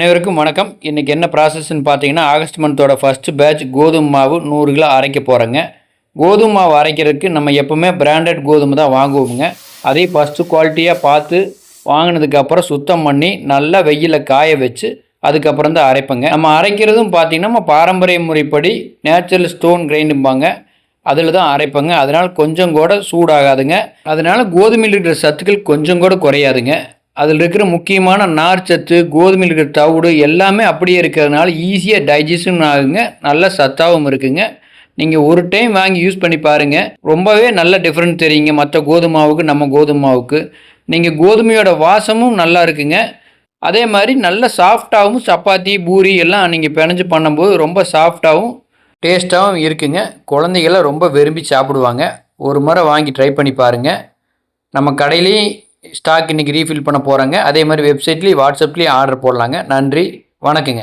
அனைவருக்கும் வணக்கம். இன்றைக்கி என்ன ப்ராசஸ்ன்னு பார்த்தீங்கன்னா, ஆகஸ்ட் மந்தோட ஃபஸ்ட்டு பேட்ச் கோதுமை மாவு 100 கிலோ அரைக்க போகிறேங்க. கோதுமை மாவு அரைக்கிறதுக்கு நம்ம எப்போவுமே பிராண்டட் கோதுமை தான் வாங்குவோங்க. அதையும் ஃபஸ்ட்டு குவாலிட்டியாக பார்த்து வாங்கினதுக்கப்புறம் சுத்தம் பண்ணி நல்லா வெயிலில் காய வச்சு அதுக்கப்புறம் தான் அரைப்பேங்க. நம்ம அரைக்கிறதும் பார்த்திங்கன்னா நம்ம பாரம்பரிய முறைப்படி நேச்சுரல் ஸ்டோன் கிரைண்டும்பாங்க, அதில் தான் அரைப்பேங்க. அதனால் கொஞ்சம் கூட சூடாகாதுங்க. அதனால் கோதுமையில் இருக்கிற சத்துக்கள் கொஞ்சம் கூட குறையாதுங்க. அதில் இருக்கிற முக்கியமான நார்ச்சத்து, கோதுமையில் இருக்கிற தவிடு எல்லாமே அப்படியே இருக்கிறதுனால ஈஸியாக டைஜஷன் ஆகுங்க. நல்ல சத்தாகவும் இருக்குங்க. நீங்கள் ஒரு டைம் வாங்கி யூஸ் பண்ணி பாருங்கள், ரொம்பவே நல்ல டிஃப்ரெண்ட் தெரியுங்க மற்ற கோதுமை மாவுக்கு நம்ம கோதுமை மாவுக்கு. நீங்கள் கோதுமையோட வாசமும் நல்லா இருக்குங்க. அதே மாதிரி நல்ல சாஃப்டாகவும் சப்பாத்தி பூரி எல்லாம் நீங்கள் பிணைஞ்சு பண்ணும்போது ரொம்ப சாஃப்டாகவும் டேஸ்ட்டாகவும் இருக்குங்க. குழந்தைகள்லாம் ரொம்ப விரும்பி சாப்பிடுவாங்க. ஒரு முறை வாங்கி ட்ரை பண்ணி பாருங்கள். நம்ம கடையிலேயும் ஸ்டாக் இன்றைக்கி ரீஃபில் பண்ண போகிறாங்க. அதே மாதிரி வெப்சைட்லேயும் வாட்ஸ்அப்லேயும் ஆர்டர் போடலாங்க. நன்றி, வணக்கங்க.